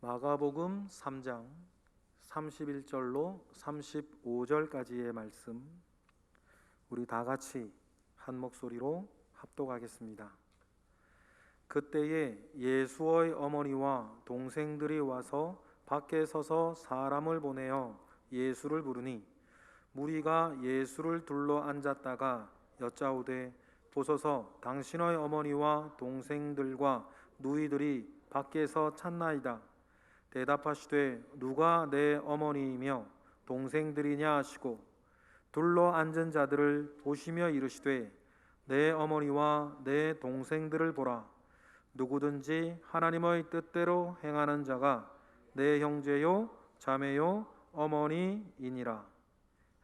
마가복음 3장 31절로 35절까지의 말씀, 우리 다 같이 한 목소리로 합독하겠습니다. 그때에 예수의 어머니와 동생들이 와서 밖에 서서 사람을 보내어 예수를 부르니, 무리가 예수를 둘러 앉았다가 여짜오되, 보소서, 당신의 어머니와 동생들과 누이들이 밖에서 찾나이다. 대답하시되, 누가 내 어머니이며 동생들이냐 하시고, 둘러 앉은 자들을 보시며 이르시되, 내 어머니와 내 동생들을 보라. 누구든지 하나님의 뜻대로 행하는 자가 내 형제요 자매요 어머니이니라.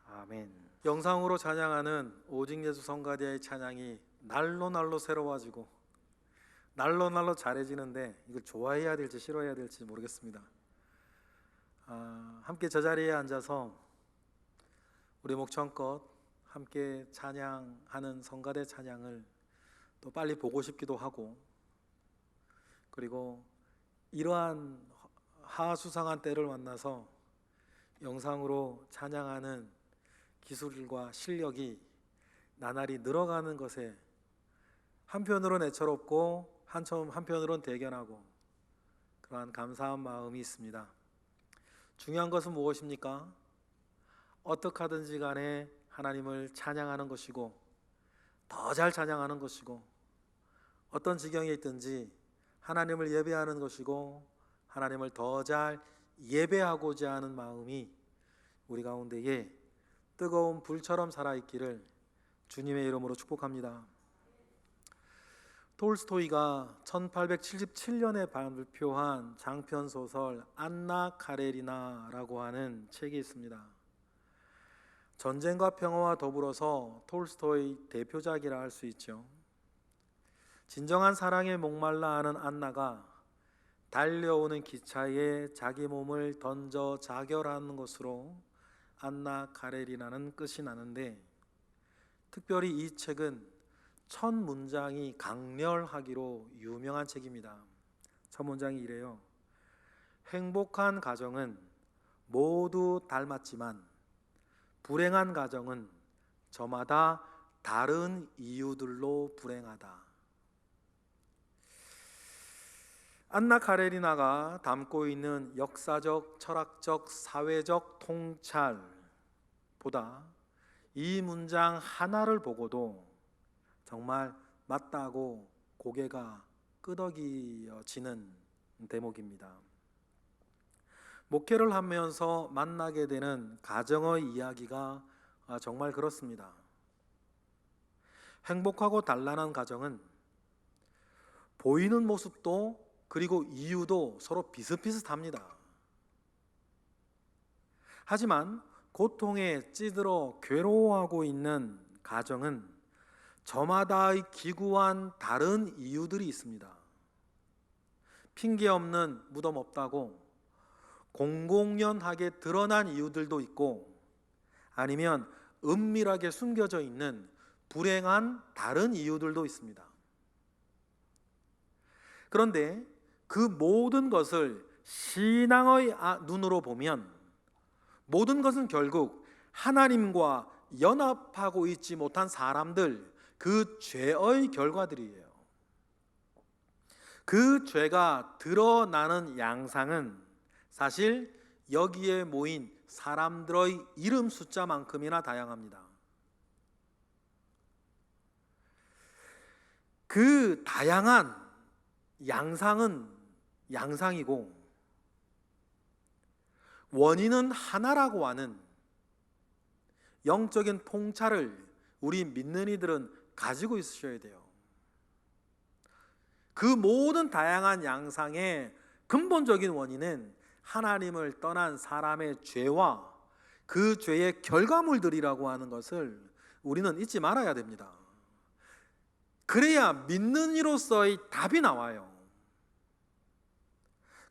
아멘. 영상으로 찬양하는 오직 예수 성가대의 찬양이 날로 새로워지고 날로 잘해지는데, 이걸 좋아해야 될지 싫어해야 될지 모르겠습니다. 함께 저 자리에 앉아서 우리 목청껏 함께 찬양하는 성가대 찬양을 또 빨리 보고 싶기도 하고, 그리고 이러한 하수상한 때를 만나서 영상으로 찬양하는 기술과 실력이 나날이 늘어가는 것에 한편으로는 애처롭고 한편으로는 대견하고 그러한 감사한 마음이 있습니다. 중요한 것은 무엇입니까? 어떻게 하든지 간에 하나님을 찬양하는 것이고, 더 잘 찬양하는 것이고, 어떤 지경에 있든지 하나님을 예배하는 것이고, 하나님을 더 잘 예배하고자 하는 마음이 우리 가운데에 뜨거운 불처럼 살아있기를 주님의 이름으로 축복합니다. 톨스토이가 1877년에 발표한 장편소설 안나 카레리나라고 하는 책이 있습니다. 전쟁과 평화와 더불어서 톨스토이 대표작이라 할 수 있죠. 진정한 사랑에 목말라 하는 안나가 달려오는 기차에 자기 몸을 던져 자결하는 것으로 안나 카레리나는 끝이 나는데, 특별히 이 책은 첫 문장이 강렬하기로 유명한 책입니다. 첫 문장이 이래요. 행복한 가정은 모두 닮았지만 불행한 가정은 저마다 다른 이유들로 불행하다. 안나 카레리나가 담고 있는 역사적, 철학적, 사회적 통찰보다 이 문장 하나를 보고도 정말 맞다고 고개가 끄덕여지는 대목입니다. 목회를 하면서 만나게 되는 가정의 이야기가 정말 그렇습니다. 행복하고 단란한 가정은 보이는 모습도 그리고 이유도 서로 비슷비슷합니다. 하지만 고통에 찌들어 괴로워하고 있는 가정은 저마다의 기구한 다른 이유들이 있습니다. 핑계 없는 무덤 없다고 공공연하게 드러난 이유들도 있고, 아니면 은밀하게 숨겨져 있는 불행한 다른 이유들도 있습니다. 그런데 그 모든 것을 신앙의 눈으로 보면 모든 것은 결국 하나님과 연합하고 있지 못한 사람들, 그 죄의 결과들이에요. 그 죄가 드러나는 양상은 사실 여기에 모인 사람들의 이름 숫자만큼이나 다양합니다. 그 다양한 양상은 양상이고 원인은 하나라고 하는 영적인 통찰을 우리 믿는 이들은 가지고 있으셔야 돼요. 그 모든 다양한 양상의 근본적인 원인은 하나님을 떠난 사람의 죄와 그 죄의 결과물들이라고 하는 것을 우리는 잊지 말아야 됩니다. 그래야 믿는 이로서의 답이 나와요.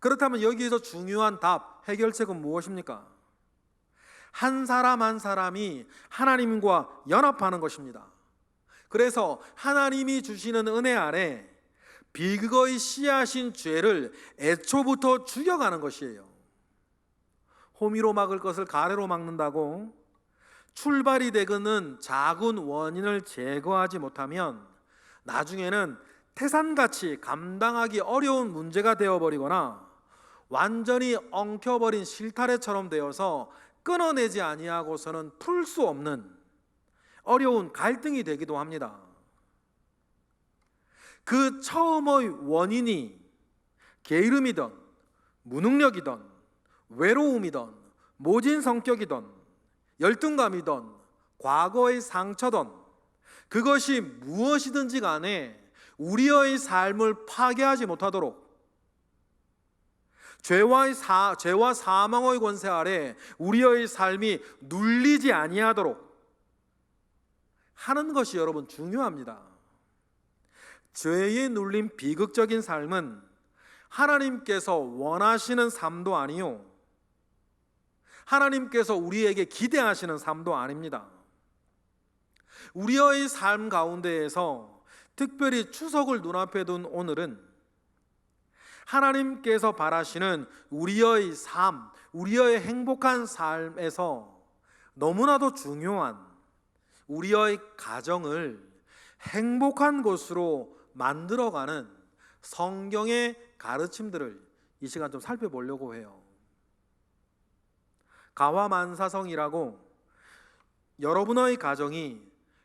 그렇다면 여기에서 중요한 답, 해결책은 무엇입니까? 한 사람 한 사람이 하나님과 연합하는 것입니다. 그래서 하나님이 주시는 은혜 아래 비극의 씨앗인 죄를 애초부터 죽여가는 것이에요. 호미로 막을 것을 가래로 막는다고 출발이 되는 작은 원인을 제거하지 못하면 나중에는 태산같이 감당하기 어려운 문제가 되어버리거나 완전히 엉켜버린 실타래처럼 되어서 끊어내지 아니하고서는 풀 수 없는 어려운 갈등이 되기도 합니다. 그 처음의 원인이 게으름이든 무능력이든 외로움이든 모진 성격이든 열등감이든 과거의 상처든 그것이 무엇이든지 간에 우리의 삶을 파괴하지 못하도록 죄와 사망의 권세 아래 우리의 삶이 눌리지 아니하도록 하는 것이 여러분 중요합니다. 죄에 눌린 비극적인 삶은 하나님께서 원하시는 삶도 아니요, 하나님께서 우리에게 기대하시는 삶도 아닙니다. 우리의 삶 가운데에서 특별히 추석을 눈앞에 둔 오늘은 하나님께서 바라시는 우리의 삶, 우리의 행복한 삶에서 너무나도 중요한 우리의 가정을 행복한 곳으로 만들어가는 성경의 가르침들을 이 시간 좀 살펴보려고 해요. 가와만사성이라고 여러분의 가정이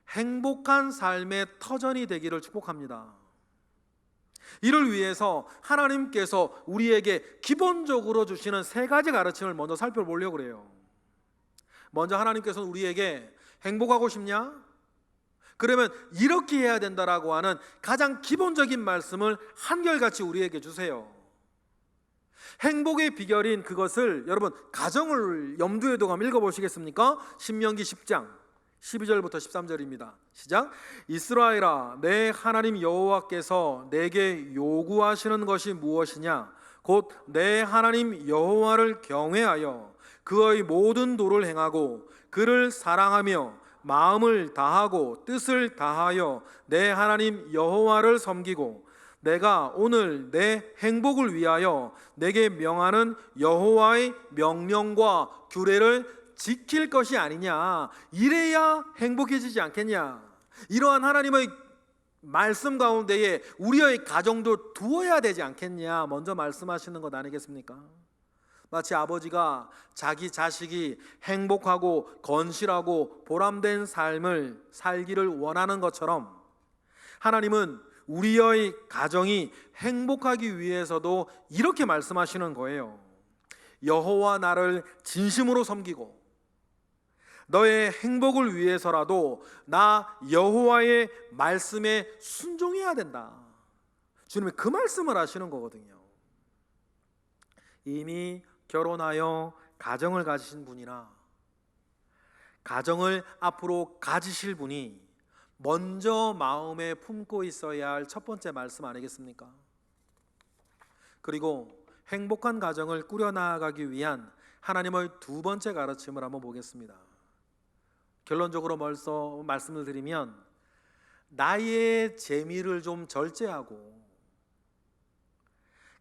행복한 삶의 터전이 되기를 축복합니다. 이를 위해서 하나님께서 우리에게 기본적으로 주시는 세 가지 가르침을 먼저 살펴보려고 그래요. 먼저 하나님께서는 우리에게 행복하고 싶냐? 그러면 이렇게 해야 된다라고 하는 가장 기본적인 말씀을 한결같이 우리에게 주세요. 행복의 비결인 그것을 여러분 가정을 염두에 두고 한번 읽어보시겠습니까? 신명기 10장 12절부터 13절입니다. 시작. 이스라엘아, 내 하나님 여호와께서 내게 요구하시는 것이 무엇이냐? 곧 내 하나님 여호와를 경외하여 그의 모든 도를 행하고 그를 사랑하며 마음을 다하고 뜻을 다하여 내 하나님 여호와를 섬기고 내가 오늘 내 행복을 위하여 내게 명하는 여호와의 명령과 규례를 지킬 것이 아니냐. 이래야 행복해지지 않겠냐. 이러한 하나님의 말씀 가운데에 우리의 가정도 두어야 되지 않겠냐. 먼저 말씀하시는 것 아니겠습니까? 마치 아버지가 자기 자식이 행복하고 건실하고 보람된 삶을 살기를 원하는 것처럼 하나님은 우리의 가정이 행복하기 위해서도 이렇게 말씀하시는 거예요. 여호와 나를 진심으로 섬기고 너의 행복을 위해서라도 나 여호와의 말씀에 순종해야 된다. 주님이 그 말씀을 하시는 거거든요. 이미 결혼하여 가정을 가지신 분이나 가정을 앞으로 가지실 분이 먼저 마음에 품고 있어야 할 첫 번째 말씀 아니겠습니까? 그리고 행복한 가정을 꾸려나가기 위한 하나님의 두 번째 가르침을 한번 보겠습니다. 결론적으로 벌써 말씀을 드리면 나의 재미를 좀 절제하고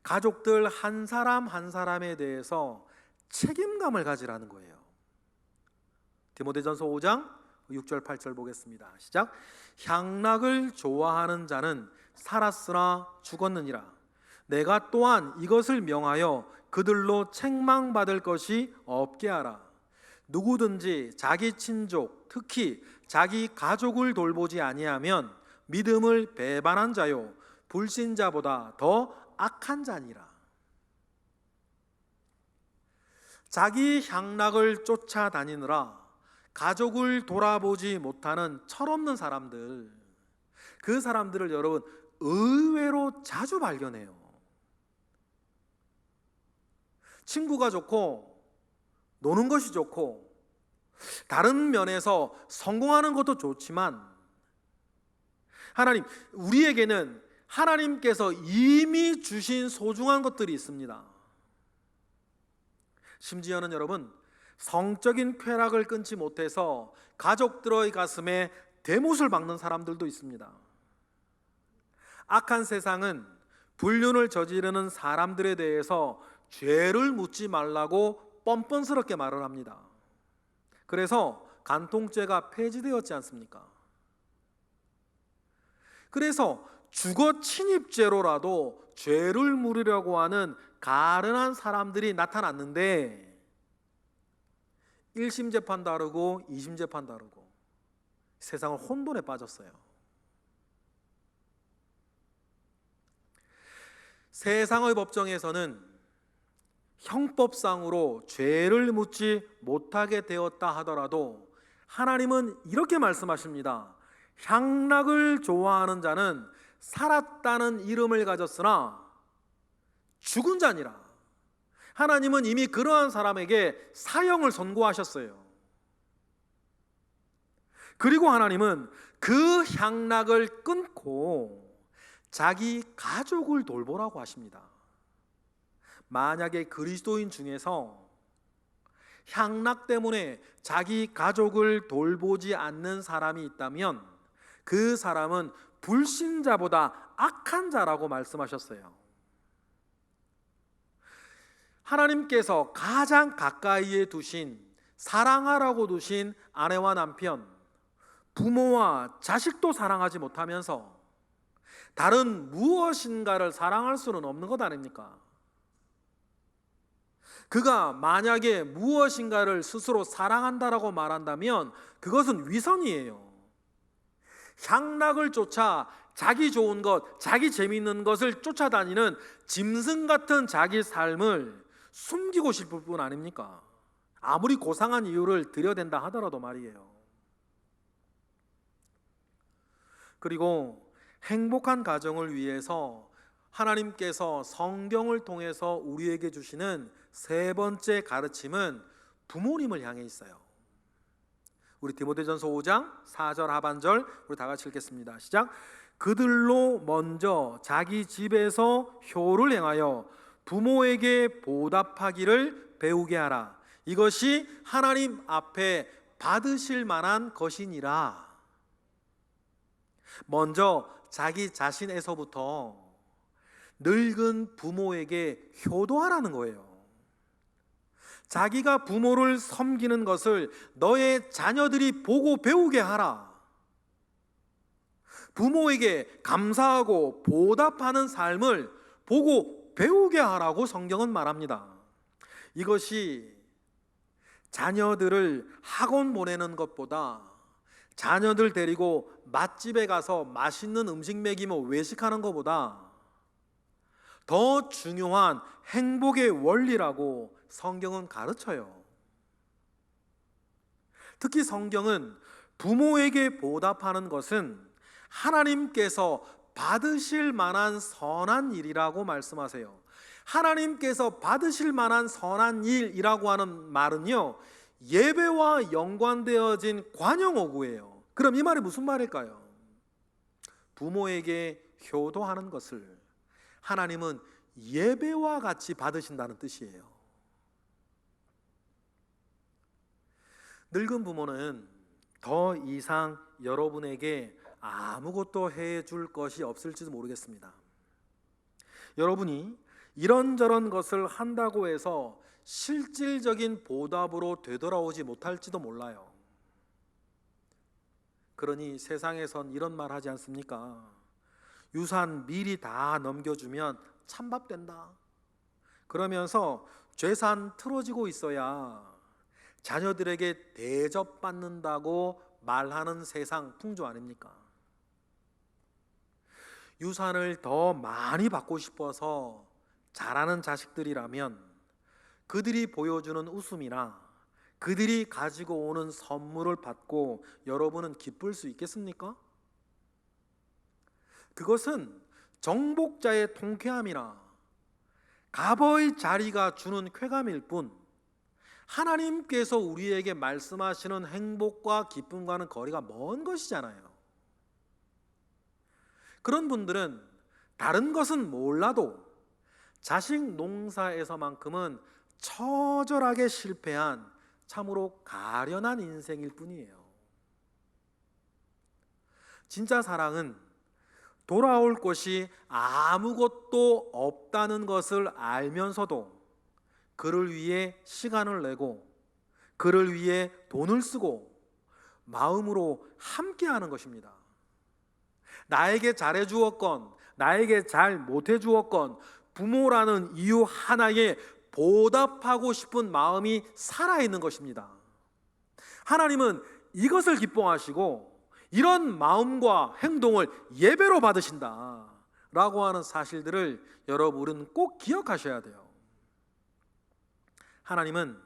가족들 한 사람 한 사람에 대해서 책임감을 가지라는 거예요. 디모데전서 5장 6절 8절 보겠습니다. 시작. 향락을 좋아하는 자는 살았으나 죽었느니라. 내가 또한 이것을 명하여 그들로 책망받을 것이 없게 하라. 누구든지 자기 친족, 특히 자기 가족을 돌보지 아니하면 믿음을 배반한 자요 불신자보다 더 악한 자니라. 자기 향락을 쫓아다니느라 가족을 돌아보지 못하는 철없는 사람들, 그 사람들을 여러분 의외로 자주 발견해요. 친구가 좋고 노는 것이 좋고 다른 면에서 성공하는 것도 좋지만 하나님, 우리에게는 하나님께서 이미 주신 소중한 것들이 있습니다. 심지어는 여러분 성적인 쾌락을 끊지 못해서 가족들의 가슴에 대못을 박는 사람들도 있습니다. 악한 세상은 불륜을 저지르는 사람들에 대해서 죄를 묻지 말라고 뻔뻔스럽게 말을 합니다. 그래서 간통죄가 폐지되었지 않습니까? 그래서 주거 침입죄로라도 죄를 물으려고 하는 가련한 사람들이 나타났는데 1심 재판 다르고 2심 재판 다르고 세상은 혼돈에 빠졌어요. 세상의 법정에서는 형법상으로 죄를 묻지 못하게 되었다 하더라도 하나님은 이렇게 말씀하십니다. 향락을 좋아하는 자는 살았다는 이름을 가졌으나 죽은 자니라. 하나님은 이미 그러한 사람에게 사형을 선고하셨어요. 그리고 하나님은 그 향락을 끊고 자기 가족을 돌보라고 하십니다. 만약에 그리스도인 중에서 향락 때문에 자기 가족을 돌보지 않는 사람이 있다면 그 사람은 불신자보다 악한 자라고 말씀하셨어요. 하나님께서 가장 가까이에 두신, 사랑하라고 두신 아내와 남편, 부모와 자식도 사랑하지 못하면서 다른 무엇인가를 사랑할 수는 없는 것 아닙니까? 그가 만약에 무엇인가를 스스로 사랑한다라고 말한다면 그것은 위선이에요. 향락을 쫓아 자기 좋은 것, 자기 재미있는 것을 쫓아다니는 짐승 같은 자기 삶을 숨기고 싶을 뿐 아닙니까? 아무리 고상한 이유를 들여댄다 하더라도 말이에요. 그리고 행복한 가정을 위해서 하나님께서 성경을 통해서 우리에게 주시는 세 번째 가르침은 부모님을 향해 있어요. 우리 디모데전서 5장 4절 하반절 우리 다 같이 읽겠습니다. 시작. 그들로 먼저 자기 집에서 효를 행하여 부모에게 보답하기를 배우게 하라. 이것이 하나님 앞에 받으실 만한 것이니라. 먼저 자기 자신에서부터 늙은 부모에게 효도하라는 거예요. 자기가 부모를 섬기는 것을 너의 자녀들이 보고 배우게 하라. 부모에게 감사하고 보답하는 삶을 보고 배우게 하라고 성경은 말합니다. 이것이 자녀들을 학원 보내는 것보다 자녀들 데리고 맛집에 가서 맛있는 음식 먹이며 외식하는 것보다 더 중요한 행복의 원리라고 성경은 가르쳐요. 특히 성경은 부모에게 보답하는 것은 하나님께서 받으실 만한 선한 일이라고 말씀하세요. 하나님께서 받으실 만한 선한 일이라고 하는 말은요, 예배와 연관되어진 관용어구예요. 그럼 이 말이 무슨 말일까요? 부모에게 효도하는 것을 하나님은 예배와 같이 받으신다는 뜻이에요. 늙은 부모는 더 이상 여러분에게 아무것도 해줄 것이 없을지도 모르겠습니다. 여러분이 이런저런 것을 한다고 해서 실질적인 보답으로 되돌아오지 못할지도 몰라요. 그러니 세상에선 이런 말 하지 않습니까? 유산 미리 다 넘겨주면 찬밥 된다. 그러면서 죄산 틀어지고 있어야 자녀들에게 대접받는다고 말하는 세상 풍조 아닙니까? 유산을 더 많이 받고 싶어서 잘하는 자식들이라면 그들이 보여주는 웃음이나 그들이 가지고 오는 선물을 받고 여러분은 기쁠 수 있겠습니까? 그것은 정복자의 통쾌함이나 갑의 자리가 주는 쾌감일 뿐 하나님께서 우리에게 말씀하시는 행복과 기쁨과는 거리가 먼 것이잖아요. 그런 분들은 다른 것은 몰라도 자식 농사에서만큼은 처절하게 실패한 참으로 가련한 인생일 뿐이에요. 진짜 사랑은 돌아올 것이 아무것도 없다는 것을 알면서도 그를 위해 시간을 내고 그를 위해 돈을 쓰고 마음으로 함께하는 것입니다. 나에게 잘해 주었건 나에게 잘 못해 주었건 부모라는 이유 하나에 보답하고 싶은 마음이 살아있는 것입니다. 하나님은 이것을 기뻐하시고 이런 마음과 행동을 예배로 받으신다 라고 하는 사실들을 여러분은 꼭 기억하셔야 돼요. 하나님은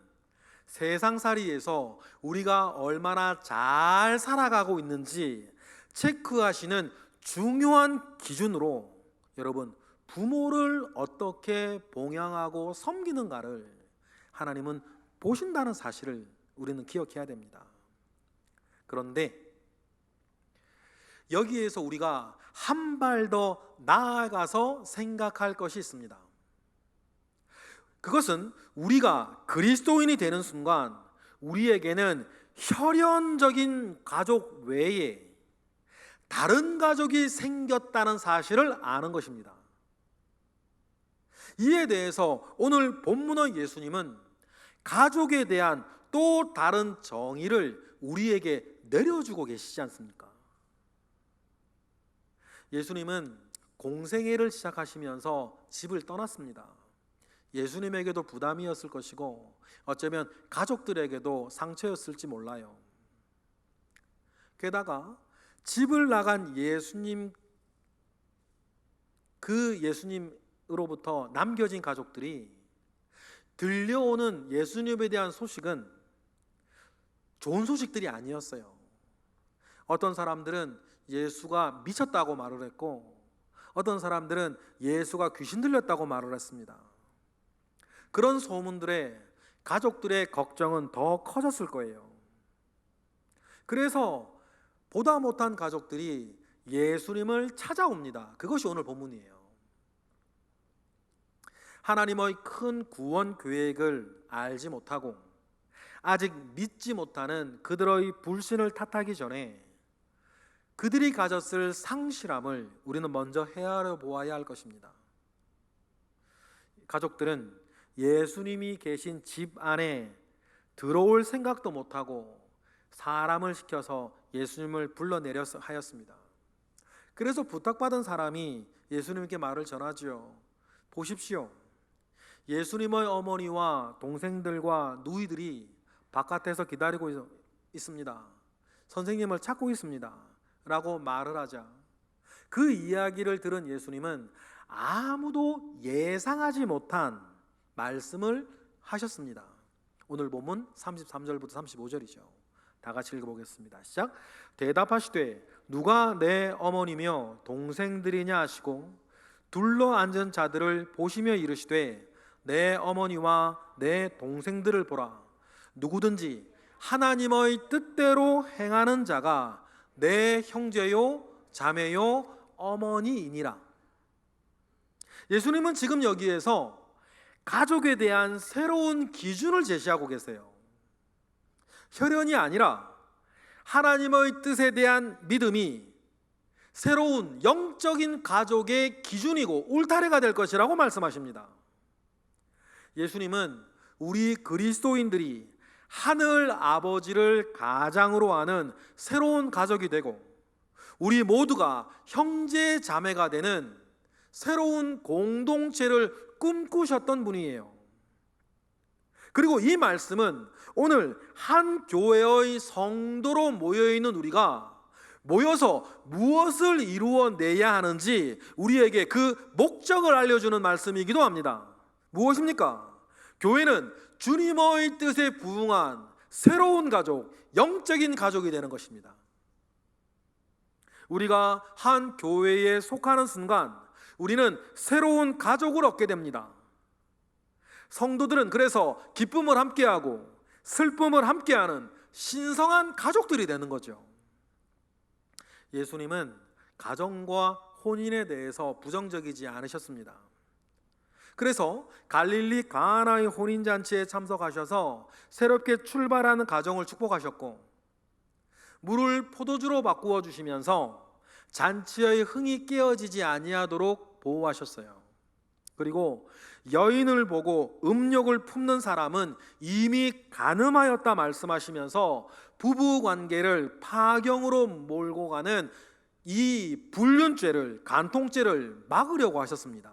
세상살이에서 우리가 얼마나 잘 살아가고 있는지 체크하시는 중요한 기준으로 여러분 부모를 어떻게 봉양하고 섬기는가를 하나님은 보신다는 사실을 우리는 기억해야 됩니다. 그런데 여기에서 우리가 한 발 더 나아가서 생각할 것이 있습니다. 그것은 우리가 그리스도인이 되는 순간 우리에게는 혈연적인 가족 외에 다른 가족이 생겼다는 사실을 아는 것입니다. 이에 대해서 오늘 본문의 예수님은 가족에 대한 또 다른 정의를 우리에게 내려주고 계시지 않습니까? 예수님은 공생애를 시작하시면서 집을 떠났습니다. 예수님에게도 부담이었을 것이고 어쩌면 가족들에게도 상처였을지 몰라요. 게다가 집을 나간 예수님, 그 예수님으로부터 남겨진 가족들이 들려오는 예수님에 대한 소식은 좋은 소식들이 아니었어요. 어떤 사람들은 예수가 미쳤다고 말을 했고 어떤 사람들은 예수가 귀신 들렸다고 말을 했습니다. 그런 소문들에 가족들의 걱정은 더 커졌을 거예요. 그래서 보다 못한 가족들이 예수님을 찾아옵니다. 그것이 오늘 본문이에요. 하나님의 큰 구원 계획을 알지 못하고 아직 믿지 못하는 그들의 불신을 탓하기 전에 그들이 가졌을 상실함을 우리는 먼저 헤아려 보아야 할 것입니다. 가족들은 예수님이 계신 집 안에 들어올 생각도 못하고 사람을 시켜서 예수님을 불러내려 하였습니다. 그래서 부탁받은 사람이 예수님께 말을 전하지요. 보십시오. 예수님의 어머니와 동생들과 누이들이 바깥에서 기다리고 있습니다. 선생님을 찾고 있습니다. 라고 말을 하자 그 이야기를 들은 예수님은 아무도 예상하지 못한 말씀을 하셨습니다. 오늘 본문 33절부터 35절이죠. 다 같이 읽어보겠습니다. 시작. 대답하시되 누가 내 어머니며 동생들이냐 하시고 둘러앉은 자들을 보시며 이르시되 내 어머니와 내 동생들을 보라. 누구든지 하나님의 뜻대로 행하는 자가 내 형제요 자매요 어머니이니라. 예수님은 지금 여기에서 가족에 대한 새로운 기준을 제시하고 계세요. 혈연이 아니라 하나님의 뜻에 대한 믿음이 새로운 영적인 가족의 기준이고 울타리가 될 것이라고 말씀하십니다. 예수님은 우리 그리스도인들이 하늘 아버지를 가장으로 하는 새로운 가족이 되고 우리 모두가 형제 자매가 되는 새로운 공동체를 꿈꾸셨던 분이에요. 그리고 이 말씀은 오늘 한 교회의 성도로 모여있는 우리가 모여서 무엇을 이루어내야 하는지 우리에게 그 목적을 알려주는 말씀이기도 합니다. 무엇입니까? 교회는 주님의 뜻에 부응한 새로운 가족, 영적인 가족이 되는 것입니다. 우리가 한 교회에 속하는 순간 우리는 새로운 가족을 얻게 됩니다. 성도들은 그래서 기쁨을 함께하고 슬픔을 함께하는 신성한 가족들이 되는 거죠. 예수님은 가정과 혼인에 대해서 부정적이지 않으셨습니다. 그래서 갈릴리 가나의 혼인잔치에 참석하셔서 새롭게 출발하는 가정을 축복하셨고 물을 포도주로 바꾸어 주시면서 잔치의 흥이 깨어지지 아니하도록 보호하셨어요. 그리고 여인을 보고 음욕을 품는 사람은 이미 간음하였다 말씀하시면서 부부 관계를 파경으로 몰고 가는 이 불륜죄를, 간통죄를 막으려고 하셨습니다.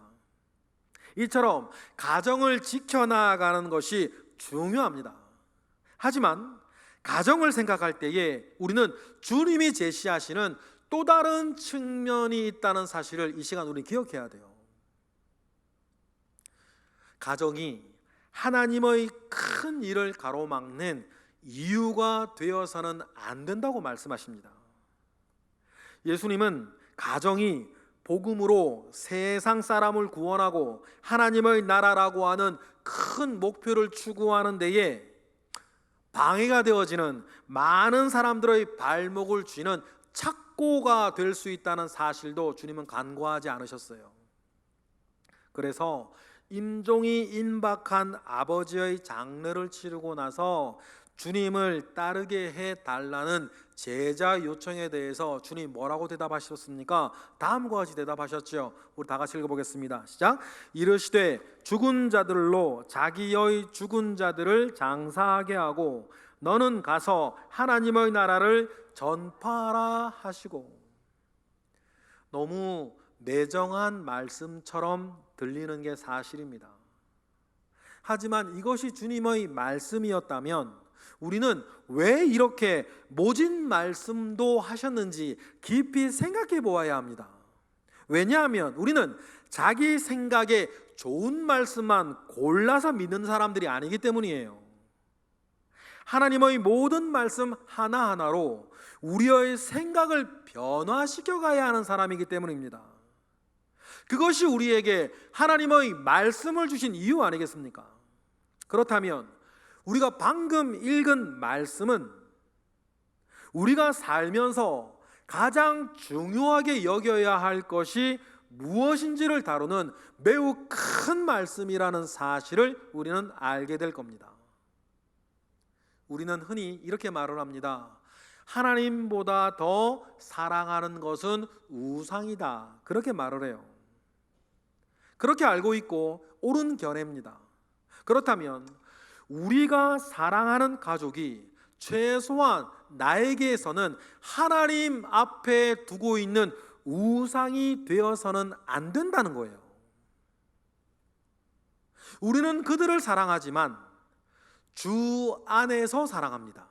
이처럼 가정을 지켜나가는 것이 중요합니다. 하지만 가정을 생각할 때에 우리는 주님이 제시하시는 또 다른 측면이 있다는 사실을 이 시간 우리 기억해야 돼요. 가정이 하나님의 큰 일을 가로막는 이유가 되어서는 안 된다고 말씀하십니다. 예수님은 가정이 복음으로 세상 사람을 구원하고 하나님의 나라라고 하는 큰 목표를 추구하는 데에 방해가 되어지는 많은 사람들의 발목을 쥐는 착고가 될 수 있다는 사실도 주님은 간과하지 않으셨어요. 그래서 임종이 임박한 아버지의 장례를 치르고 나서 주님을 따르게 해달라는 제자 요청에 대해서 주님 뭐라고 대답하셨습니까? 다음과 같이 대답하셨죠. 우리 다 같이 읽어보겠습니다. 시작. 이르시되 죽은 자들로 자기의 죽은 자들을 장사하게 하고 너는 가서 하나님의 나라를 전파하라 하시고. 너무 매정한 말씀처럼 들리는 게 사실입니다. 하지만 이것이 주님의 말씀이었다면 우리는 왜 이렇게 모진 말씀도 하셨는지 깊이 생각해 보아야 합니다. 왜냐하면 우리는 자기 생각에 좋은 말씀만 골라서 믿는 사람들이 아니기 때문이에요. 하나님의 모든 말씀 하나하나로 우리의 생각을 변화시켜 가야 하는 사람이기 때문입니다. 그것이 우리에게 하나님의 말씀을 주신 이유 아니겠습니까? 그렇다면 우리가 방금 읽은 말씀은 우리가 살면서 가장 중요하게 여겨야 할 것이 무엇인지를 다루는 매우 큰 말씀이라는 사실을 우리는 알게 될 겁니다. 우리는 흔히 이렇게 말을 합니다. 하나님보다 더 사랑하는 것은 우상이다. 그렇게 말을 해요. 그렇게 알고 있고 옳은 견해입니다. 그렇다면 우리가 사랑하는 가족이 최소한 나에게서는 하나님 앞에 두고 있는 우상이 되어서는 안 된다는 거예요. 우리는 그들을 사랑하지만 주 안에서 사랑합니다.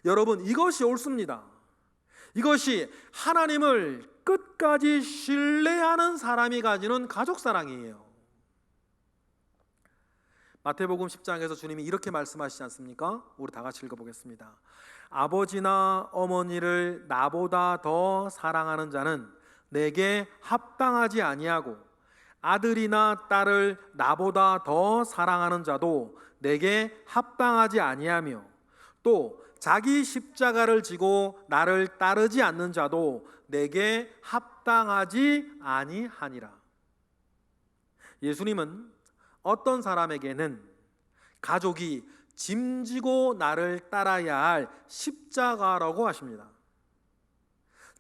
여러분, 이것이 옳습니다. 이것이 하나님을 끝까지 신뢰하는 사람이 가지는 가족 사랑이에요. 마태복음 10장에서 주님이 이렇게 말씀하시지 않습니까? 우리 다 같이 읽어보겠습니다. 아버지나 어머니를 나보다 더 사랑하는 자는 내게 합당하지 아니하고 아들이나 딸을 나보다 더 사랑하는 자도 내게 합당하지 아니하며 또 자기 십자가를 지고 나를 따르지 않는 자도 내게 합당하지 아니하니라. 예수님은 어떤 사람에게는 가족이 짐지고 나를 따라야 할 십자가라고 하십니다.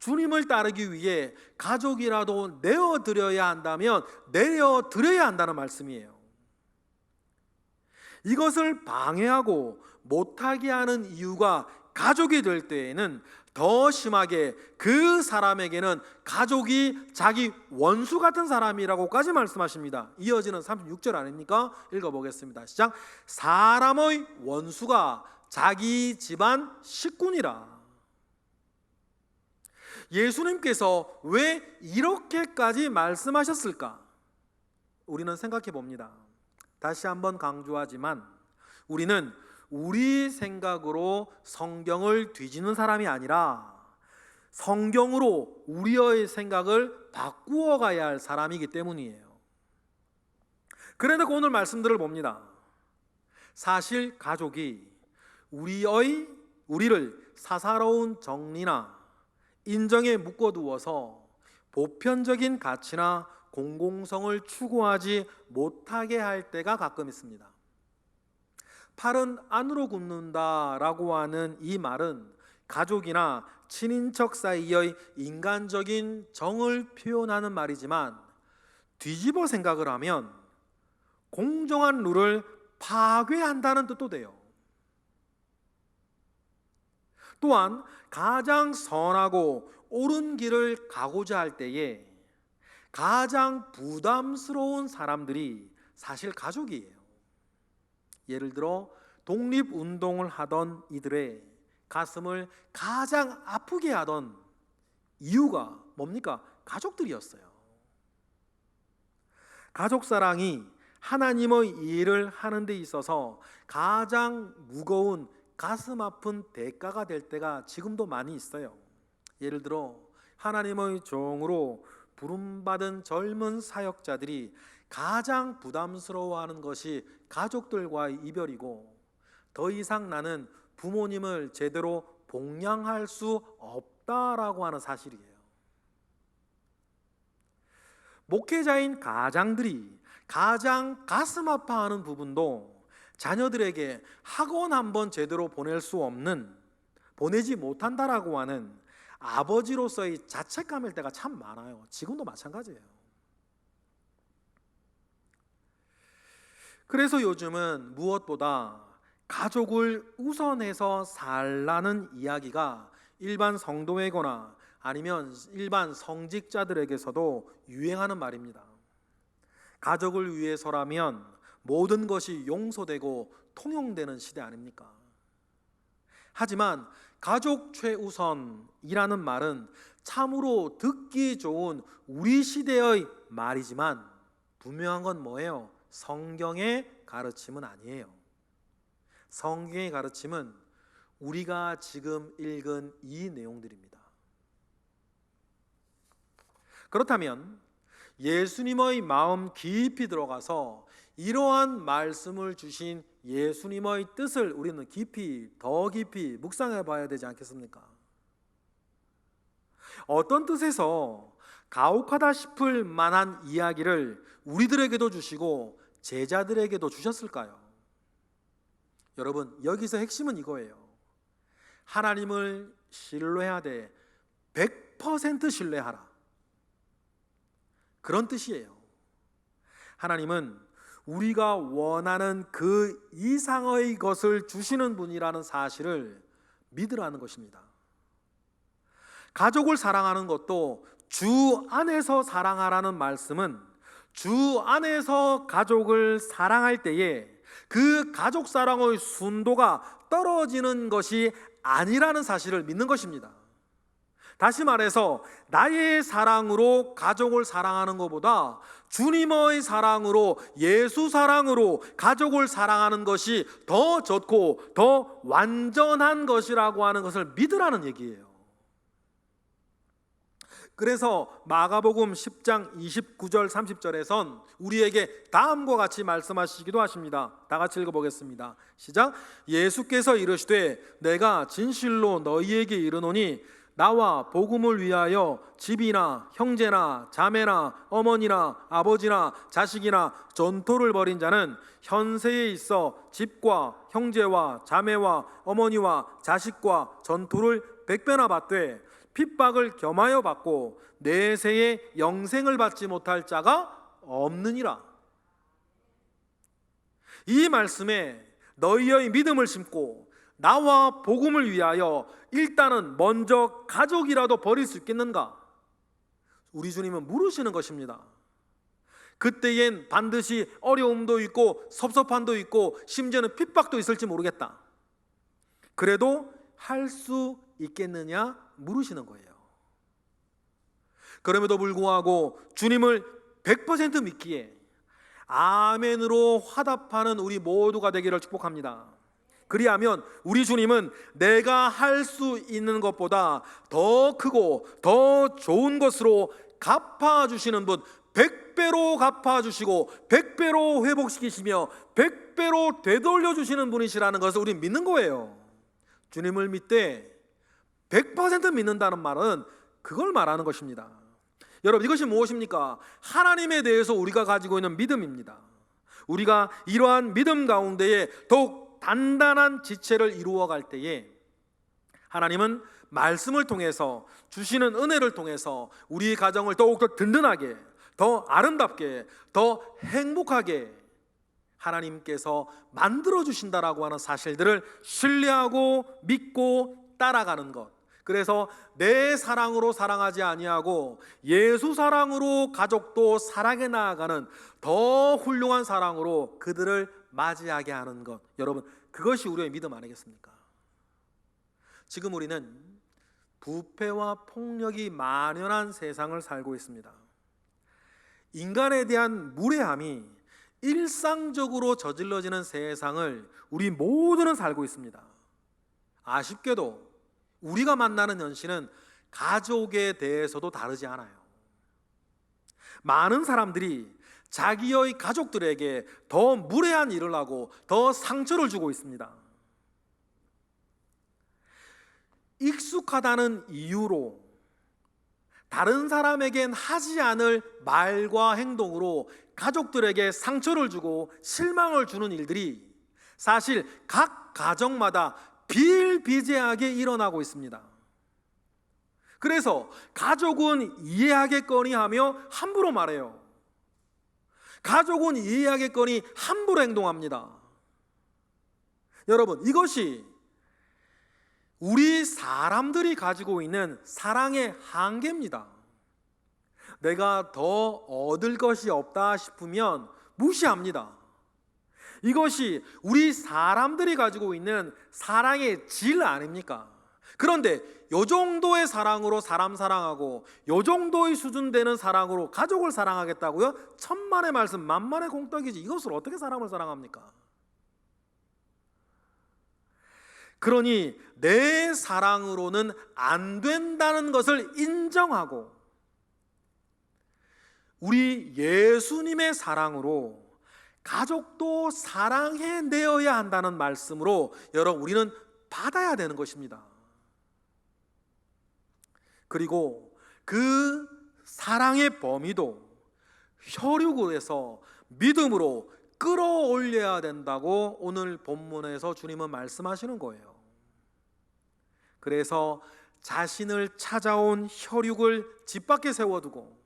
주님을 따르기 위해 가족이라도 내어드려야 한다면 내어드려야 한다는 말씀이에요. 이것을 방해하고 못하게 하는 이유가 가족이 될 때에는 더 심하게 그 사람에게는 가족이 자기 원수 같은 사람이라고까지 말씀하십니다. 이어지는 36절 아닙니까? 읽어보겠습니다. 시작. 사람의 원수가 자기 집안 식구니라. 예수님께서 왜 이렇게까지 말씀하셨을까? 우리는 생각해 봅니다. 다시 한번 강조하지만 우리는 우리 생각으로 성경을 뒤지는 사람이 아니라 성경으로 우리의 생각을 바꾸어 가야 할 사람이기 때문이에요. 그런데 오늘 말씀들을 봅니다. 사실 가족이 우리를 사사로운 정리나 인정에 묶어두어서 보편적인 가치나 공공성을 추구하지 못하게 할 때가 가끔 있습니다. 팔은 안으로 굽는다라고 하는 이 말은 가족이나 친인척 사이의 인간적인 정을 표현하는 말이지만 뒤집어 생각을 하면 공정한 룰을 파괴한다는 뜻도 돼요. 또한 가장 선하고 옳은 길을 가고자 할 때에 가장 부담스러운 사람들이 사실 가족이에요. 예를 들어 독립운동을 하던 이들의 가슴을 가장 아프게 하던 이유가 뭡니까? 가족들이었어요. 가족 사랑이 하나님의 일을 하는 데 있어서 가장 무거운 가슴 아픈 대가가 될 때가 지금도 많이 있어요. 예를 들어 하나님의 종으로 부름받은 젊은 사역자들이 가장 부담스러워하는 것이 가족들과의 이별이고, 더 이상 나는 부모님을 제대로 봉양할 수 없다라고 하는 사실이에요. 목회자인 가장들이 가장 가슴 아파하는 부분도 자녀들에게 학원 한번 제대로 보낼 수 없는, 보내지 못한다라고 하는 아버지로서의 자책감일 때가 참 많아요. 지금도 마찬가지예요. 그래서 요즘은 무엇보다 가족을 우선해서 살라는 이야기가 일반 성도회거나 아니면 일반 성직자들에게서도 유행하는 말입니다. 가족을 위해서라면 모든 것이 용서되고 통용되는 시대 아닙니까? 하지만 가족 최우선이라는 말은 참으로 듣기 좋은 우리 시대의 말이지만 분명한 건 뭐예요? 성경의 가르침은 아니에요. 성경의 가르침은 우리가 지금 읽은 이 내용들입니다. 그렇다면 예수님의 마음 깊이 들어가서 이러한 말씀을 주신 예수님의 뜻을 우리는 더 깊이 묵상해 봐야 되지 않겠습니까? 어떤 뜻에서 가혹하다 싶을 만한 이야기를 우리들에게도 주시고 제자들에게도 주셨을까요? 여러분, 여기서 핵심은 이거예요. 하나님을 신뢰하되 100% 신뢰하라, 그런 뜻이에요. 하나님은 우리가 원하는 그 이상의 것을 주시는 분이라는 사실을 믿으라는 것입니다. 가족을 사랑하는 것도 주 안에서 사랑하라는 말씀은 주 안에서 가족을 사랑할 때에 그 가족 사랑의 순도가 떨어지는 것이 아니라는 사실을 믿는 것입니다. 다시 말해서 나의 사랑으로 가족을 사랑하는 것보다 주님의 사랑으로, 예수 사랑으로 가족을 사랑하는 것이 더 좋고 더 완전한 것이라고 하는 것을 믿으라는 얘기예요. 그래서 마가복음 10장 29절 30절에선 우리에게 다음과 같이 말씀하시기도 하십니다. 다 같이 읽어보겠습니다. 시작. 예수께서 이르시되 내가 진실로 너희에게 이르노니 나와 복음을 위하여 집이나 형제나 자매나 어머니나 아버지나 자식이나 전토를 벌인 자는 현세에 있어 집과 형제와 자매와 어머니와 자식과 전토를 100배나 받되 핍박을 겸하여 받고 내세에 영생을 받지 못할 자가 없느니라. 이 말씀에 너희의 믿음을 심고 나와 복음을 위하여 일단은 먼저 가족이라도 버릴 수 있겠는가? 우리 주님은 물으시는 것입니다. 그때엔 반드시 어려움도 있고 섭섭함도 있고 심지어는 핍박도 있을지 모르겠다. 그래도 할 수 있겠느냐 물으시는 거예요. 그럼에도 불구하고 주님을 100% 믿기에 아멘으로 화답하는 우리 모두가 되기를 축복합니다. 그리하면 우리 주님은 내가 할 수 있는 것보다 더 크고 더 좋은 것으로 갚아주시는 분, 100배로 갚아주시고 100배로 회복시키시며 100배로 되돌려주시는 분이시라는 것을 우리 믿는 거예요. 주님을 믿되 100% 믿는다는 말은 그걸 말하는 것입니다. 여러분, 이것이 무엇입니까? 하나님에 대해서 우리가 가지고 있는 믿음입니다. 우리가 이러한 믿음 가운데에 더욱 단단한 지체를 이루어갈 때에 하나님은 말씀을 통해서 주시는 은혜를 통해서 우리 가정을 더욱더 든든하게, 더 아름답게, 더 행복하게 하나님께서 만들어 주신다라고 하는 사실들을 신뢰하고 믿고 따라가는 것. 그래서 내 사랑으로 사랑하지 아니하고 예수 사랑으로 가족도 사랑해 나아가는 더 훌륭한 사랑으로 그들을 맞이하게 하는 것. 여러분, 그것이 우리의 믿음 아니겠습니까? 지금 우리는 부패와 폭력이 만연한 세상을 살고 있습니다. 인간에 대한 무례함이 일상적으로 저질러지는 세상을 우리 모두는 살고 있습니다. 아쉽게도 우리가 만나는 현실은 가족에 대해서도 다르지 않아요. 많은 사람들이 자기의 가족들에게 더 무례한 일을 하고 더 상처를 주고 있습니다. 익숙하다는 이유로 다른 사람에겐 하지 않을 말과 행동으로 가족들에게 상처를 주고 실망을 주는 일들이 사실 각 가정마다 비일비재하게 일어나고 있습니다. 그래서 가족은 이해하겠거니 하며 함부로 말해요. 가족은 이해하겠거니 함부로 행동합니다. 여러분, 이것이 우리 사람들이 가지고 있는 사랑의 한계입니다. 내가 더 얻을 것이 없다 싶으면 무시합니다. 이것이 우리 사람들이 가지고 있는 사랑의 질 아닙니까? 그런데 요 정도의 사랑으로 사람 사랑하고 요 정도의 수준 되는 사랑으로 가족을 사랑하겠다고요? 천만의 말씀 만만의 공덕이지 이것을 어떻게 사람을 사랑합니까? 그러니 내 사랑으로는 안 된다는 것을 인정하고 우리 예수님의 사랑으로 가족도 사랑해내어야 한다는 말씀으로 여러분 우리는 받아야 되는 것입니다. 그리고 그 사랑의 범위도 혈육으로 해서 믿음으로 끌어올려야 된다고 오늘 본문에서 주님은 말씀하시는 거예요. 그래서 자신을 찾아온 혈육을 집 밖에 세워두고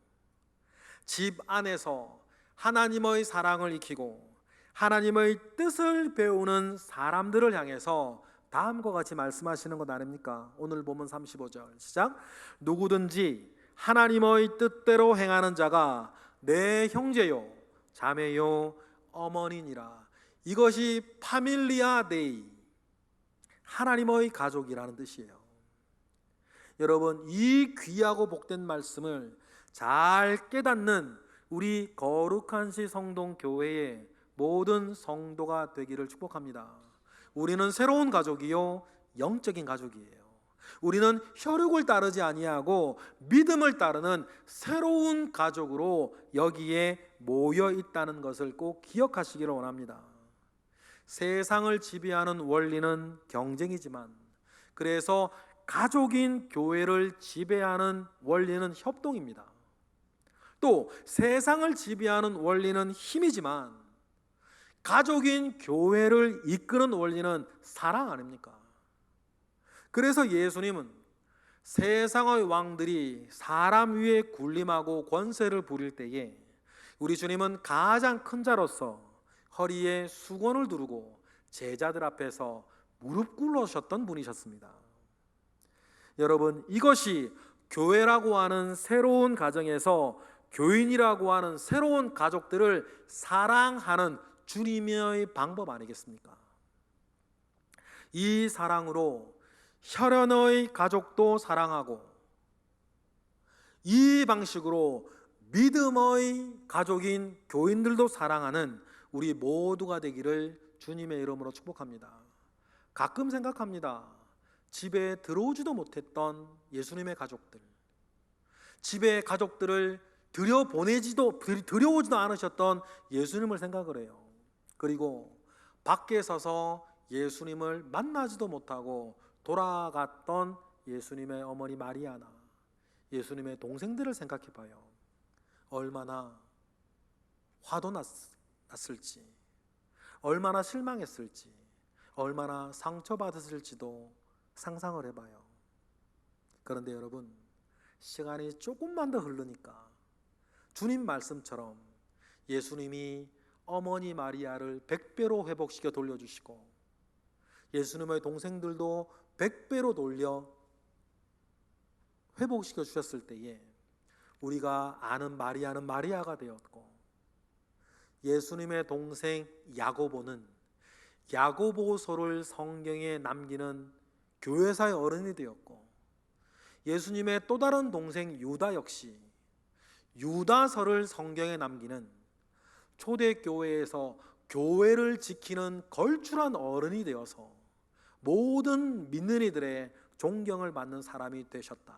집 안에서 하나님의 사랑을 익히고 하나님의 뜻을 배우는 사람들을 향해서 다음과 같이 말씀하시는 것 아닙니까? 오늘 보면 35절 시작. 누구든지 하나님의 뜻대로 행하는 자가 내 형제요 자매요 어머니니라. 이것이 파밀리아 데이, 하나님의 가족이라는 뜻이에요. 여러분, 이 귀하고 복된 말씀을 잘 깨닫는 우리 거룩한 시 성동교회의 모든 성도가 되기를 축복합니다. 우리는 새로운 가족이요 영적인 가족이에요. 우리는 혈육을 따르지 아니하고 믿음을 따르는 새로운 가족으로 여기에 모여 있다는 것을 꼭 기억하시기를 원합니다. 세상을 지배하는 원리는 경쟁이지만 그래서 가족인 교회를 지배하는 원리는 협동입니다. 또 세상을 지배하는 원리는 힘이지만 가족인 교회를 이끄는 원리는 사랑 아닙니까? 그래서 예수님은 세상의 왕들이 사람 위에 군림하고 권세를 부릴 때에 우리 주님은 가장 큰 자로서 허리에 수건을 두르고 제자들 앞에서 무릎 꿇으셨던 분이셨습니다. 여러분, 이것이 교회라고 하는 새로운 가정에서 교인이라고 하는 새로운 가족들을 사랑하는 주님의 방법 아니겠습니까? 이 사랑으로 혈연의 가족도 사랑하고 이 방식으로 믿음의 가족인 교인들도 사랑하는 우리 모두가 되기를 주님의 이름으로 축복합니다. 가끔 생각합니다. 집에 들어오지도 못했던 예수님의 가족들, 집에 가족들을 들여오지도 않으셨던 예수님을 생각을 해요. 그리고 밖에 서서 예수님을 만나지도 못하고 돌아갔던 예수님의 어머니 마리아나 예수님의 동생들을 생각해 봐요. 얼마나 화도 났을지, 얼마나 실망했을지, 얼마나 상처받았을지도 상상을 해봐요. 그런데 여러분, 시간이 조금만 더 흐르니까 주님 말씀처럼 예수님이 어머니 마리아를 100배로 회복시켜 돌려주시고 예수님의 동생들도 100배로 돌려 회복시켜 주셨을 때에 우리가 아는 마리아는 마리아가 되었고 예수님의 동생 야고보는 야고보서를 성경에 남기는 교회사의 어른이 되었고 예수님의 또 다른 동생 유다 역시 유다서를 성경에 남기는 초대교회에서 교회를 지키는 걸출한 어른이 되어서 모든 믿는 이들의 존경을 받는 사람이 되셨다.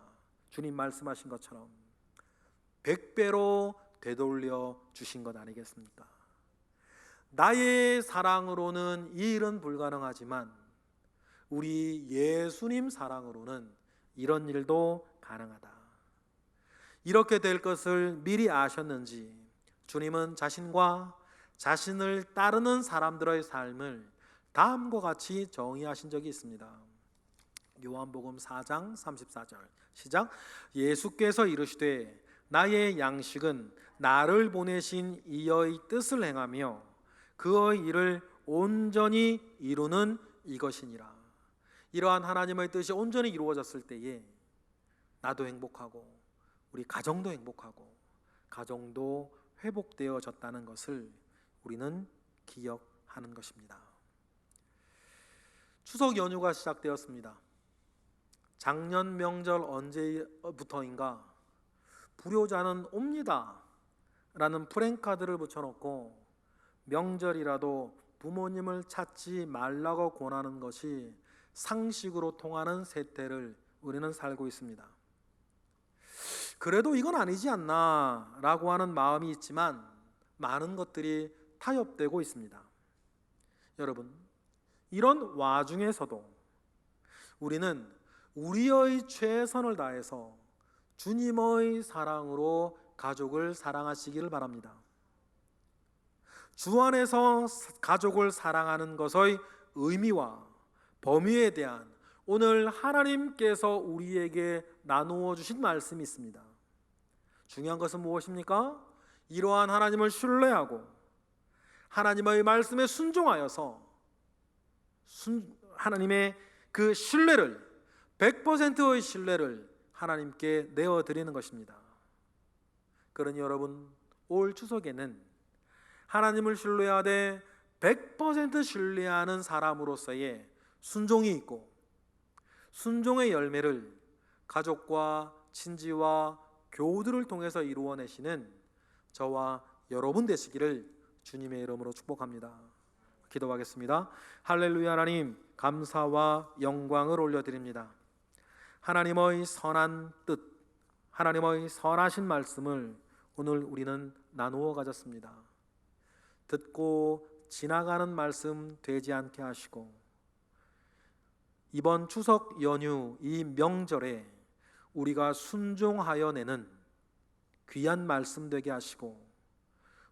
주님 말씀하신 것처럼 100배로 되돌려 주신 것 아니겠습니까? 나의 사랑으로는 이 일은 불가능하지만 우리 예수님 사랑으로는 이런 일도 가능하다. 이렇게 될 것을 미리 아셨는지 주님은 자신과 자신을 따르는 사람들의 삶을 다음과 같이 정의하신 적이 있습니다. 요한복음 4장 34절 시작. 예수께서 이르시되 나의 양식은 나를 보내신 이의 뜻을 행하며 그의 일을 온전히 이루는 이것이니라. 이러한 하나님의 뜻이 온전히 이루어졌을 때에 나도 행복하고 우리 가정도 행복하고 가정도 회복되어졌다는 것을 우리는 기억하는 것입니다. 추석 연휴가 시작되었습니다. 작년 명절 언제부터인가 불효자는 옵니다 라는 프랭카드를 붙여놓고 명절이라도 부모님을 찾지 말라고 권하는 것이 상식으로 통하는 세태를 우리는 살고 있습니다. 그래도 이건 아니지 않나 라고 하는 마음이 있지만 많은 것들이 타협되고 있습니다. 여러분, 이런 와중에서도 우리는 우리의 최선을 다해서 주님의 사랑으로 가족을 사랑하시기를 바랍니다. 주 안에서 가족을 사랑하는 것의 의미와 범위에 대한 오늘 하나님께서 우리에게 나누어 주신 말씀이 있습니다. 중요한 것은 무엇입니까? 이러한 하나님을 신뢰하고 하나님의 말씀에 순종하여서 하나님의 그 신뢰를 100%의 신뢰를 하나님께 내어드리는 것입니다. 그러니 여러분, 올 추석에는 하나님을 신뢰하되 100% 신뢰하는 사람으로서의 순종이 있고 순종의 열매를 가족과 친지와 교우들을 통해서 이루어내시는 저와 여러분 되시기를 주님의 이름으로 축복합니다. 기도하겠습니다. 할렐루야. 하나님, 감사와 영광을 올려드립니다. 하나님의 선한 뜻, 하나님의 선하신 말씀을 오늘 우리는 나누어 가졌습니다. 듣고 지나가는 말씀 되지 않게 하시고 이번 추석 연휴 이 명절에 우리가 순종하여 내는 귀한 말씀 되게 하시고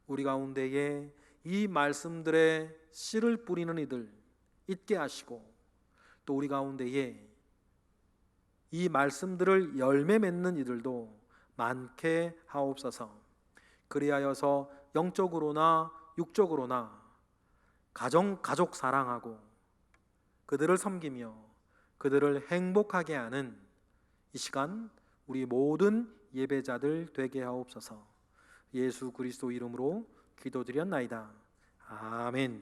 우리 가운데에 이 말씀들의 씨를 뿌리는 이들 있게 하시고 또 우리 가운데에 이 말씀들을 열매 맺는 이들도 많게 하옵소서. 그리하여서 영적으로나 육적으로나 가족 사랑하고 그들을 섬기며 그들을 행복하게 하는 이 시간 우리 모든 예배자들 되게 하옵소서. 예수 그리스도 이름으로 기도드렸나이다. 아멘.